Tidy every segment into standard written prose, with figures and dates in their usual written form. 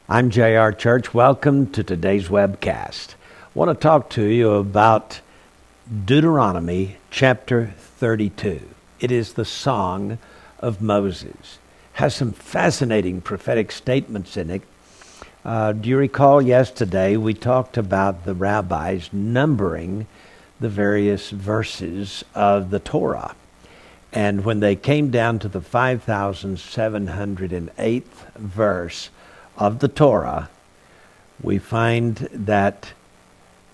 I'm J.R. Church. Welcome to today's webcast. I want to talk to you about Deuteronomy chapter 32. It is the Song of Moses. Has some fascinating prophetic statements in it. Do you recall yesterday we talked about the rabbis numbering the various verses of the Torah? And when they came down to the 5,708th verse of the Torah, we find that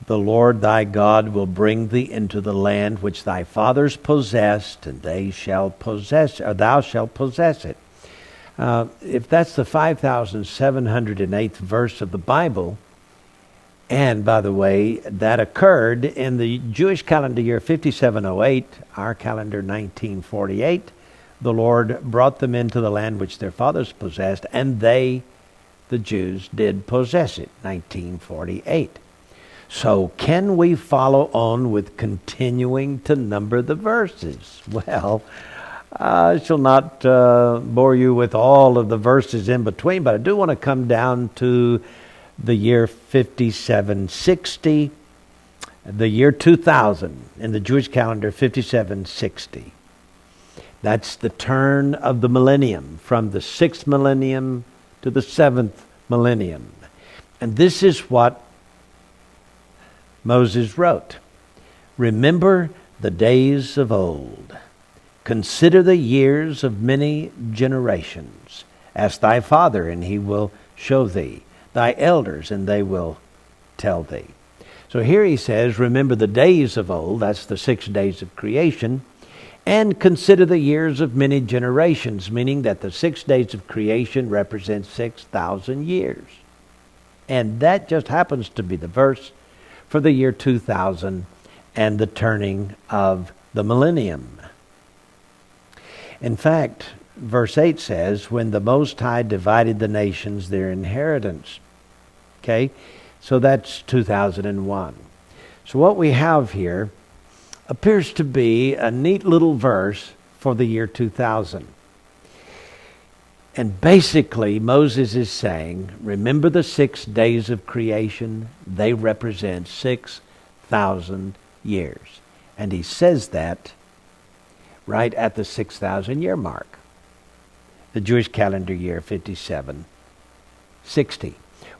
the Lord thy God will bring thee into the land which thy fathers possessed, and thou shalt possess it. If that's the 5,708th verse of the Bible, and by the way, that occurred in the Jewish calendar year 5708, our calendar 1948, the Lord brought them into the land which their fathers possessed, and the Jews, did possess it, 1948. So can we follow on with continuing to number the verses? Well, I shall not bore you with all of the verses in between, but I do want to come down to the year 5760, the year 2000, in the Jewish calendar 5760. That's the turn of the millennium, from the 6th millennium to the 7th millennium. And this is what Moses wrote. Remember the days of old. Consider the years of many generations. Ask thy father, and he will show thee. Thy elders, and they will tell thee. So here he says, remember the days of old. That's the 6 days of creation. And consider the years of many generations, meaning that the 6 days of creation represent 6,000 years. And that just happens to be the verse for the year 2000 and the turning of the millennium. In fact, verse 8 says, when the Most High divided the nations their inheritance. Okay? So that's 2001. So what we have here appears to be a neat little verse for the year 2000. And basically, Moses is saying, remember the 6 days of creation. They represent 6,000 years. And he says that right at the 6,000 year mark. The Jewish calendar year 5760.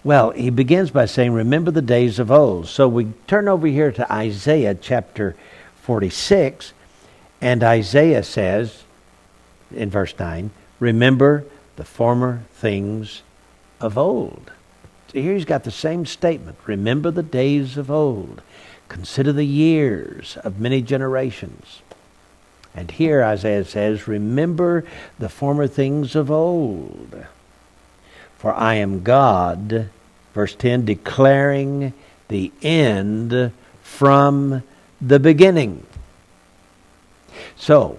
Well, he begins by saying, remember the days of old. So we turn over here to Isaiah chapter 46, and Isaiah says in verse 9, remember the former things of old. So here he's got the same statement. Remember the days of old. Consider the years of many generations. And here Isaiah says, remember the former things of old. For I am God, verse 10, declaring the end from the beginning. So,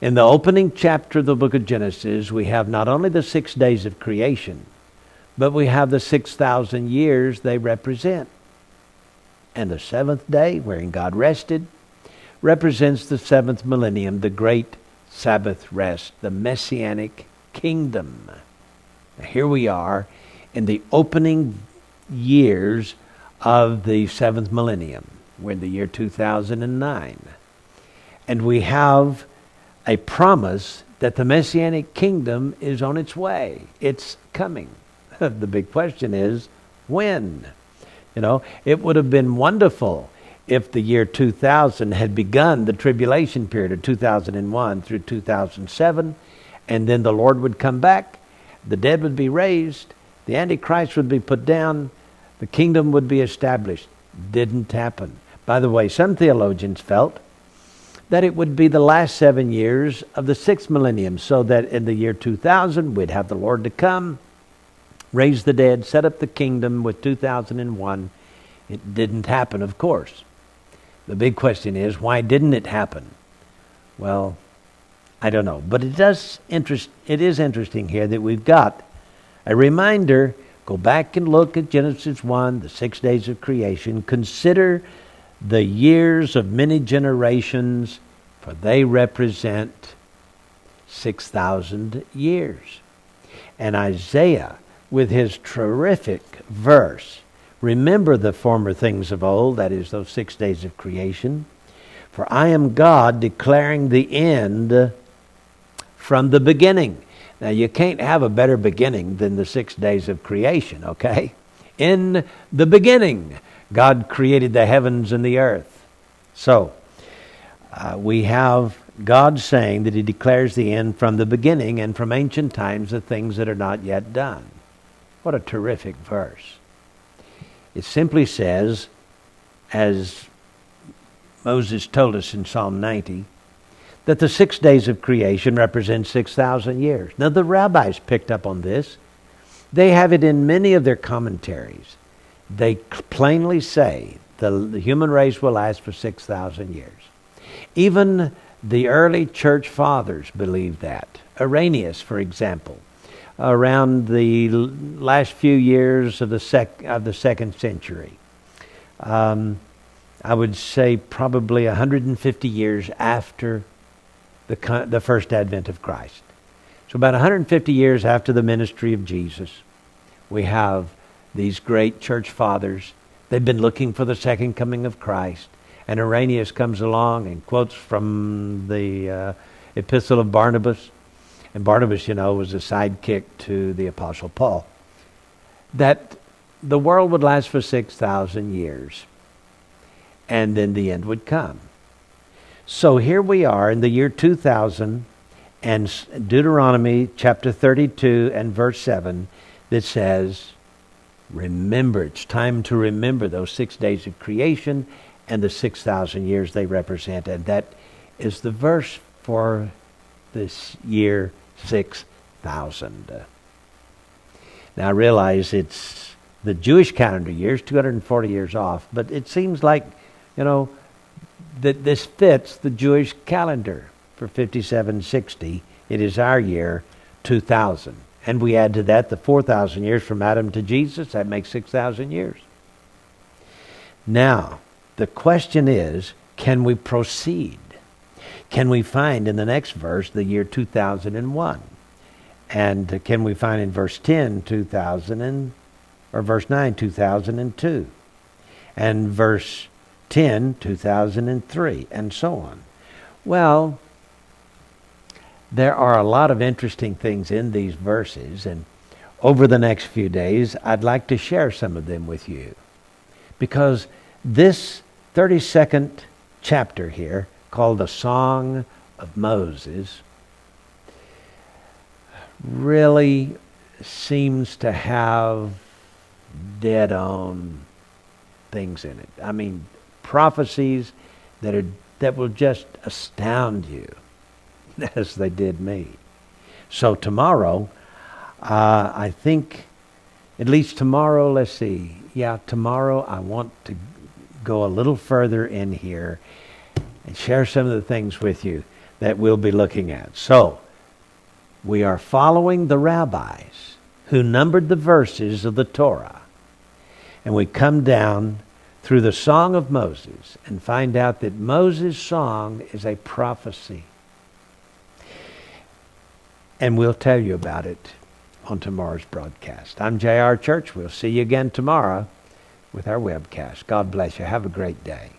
in the opening chapter of the book of Genesis, we have not only the 6 days of creation, but we have the 6,000 years they represent. And the 7th day, wherein God rested, represents the 7th millennium, the great Sabbath rest, the Messianic kingdom. Now, here we are in the opening years of the 7th millennium. We're in the year 2009. And we have a promise that the Messianic kingdom is on its way. It's coming. The big question is, when? You know, it would have been wonderful if the year 2000 had begun the tribulation period of 2001 through 2007, and then the Lord would come back, the dead would be raised, the Antichrist would be put down, the kingdom would be established. Didn't happen. By the way, some theologians felt that it would be the last 7 years of the 6th millennium, so that in the year 2000 we'd have the Lord to come, raise the dead, set up the kingdom with 2001. It didn't happen, of course. The big question is, why didn't it happen? Well, I don't know. But it is interesting here that we've got a reminder. Go back and look at Genesis 1, the 6 days of creation. Consider the years of many generations, for they represent 6,000 years. And Isaiah with his terrific verse. Remember the former things of old, that is, those 6 days of creation. For I am God declaring the end from the beginning. Now, you can't have a better beginning than the 6 days of creation, okay? In the beginning, God created the heavens and the earth. So, we have God saying that he declares the end from the beginning and from ancient times the things that are not yet done. What a terrific verse. It simply says, as Moses told us in Psalm 90, that the 6 days of creation represent 6,000 years. Now, the rabbis picked up on this. They have it in many of their commentaries. They plainly say the human race will last for 6,000 years. Even the early church fathers believed that. Irenaeus, for example, around the last few years of the second century. I would say probably 150 years after the first advent of Christ. So about 150 years after the ministry of Jesus, we have these great church fathers. They've been looking for the second coming of Christ. And Irenaeus comes along and quotes from the epistle of Barnabas. And Barnabas, you know, was a sidekick to the Apostle Paul. That the world would last for 6,000 years. And then the end would come. So here we are in the year 2000, and Deuteronomy chapter 32 and verse 7 that says, remember, it's time to remember those 6 days of creation and the 6,000 years they represent. And that is the verse for this year 6,000. Now I realize it's the Jewish calendar year is 240 years off, but it seems like, you know, that this fits the Jewish calendar for 5760. It is our year 2000. And we add to that the 4,000 years from Adam to Jesus. That makes 6,000 years. Now, the question is, can we proceed? Can we find in the next verse the year 2001? And can we find in verse 10, or verse 9, 2002? And verse 10, 2003, and so on. Well, there are a lot of interesting things in these verses, and over the next few days, I'd like to share some of them with you. Because this 32nd chapter here, called the Song of Moses, really seems to have dead-on things in it. I mean, prophecies that will just astound you, as they did me. So tomorrow, I think, at least tomorrow, let's see. Yeah, tomorrow I want to go a little further in here and share some of the things with you that we'll be looking at. So, we are following the rabbis who numbered the verses of the Torah. And we come down through the Song of Moses and find out that Moses' song is a prophecy. And we'll tell you about it on tomorrow's broadcast. I'm J.R. Church. We'll see you again tomorrow with our webcast. God bless you. Have a great day.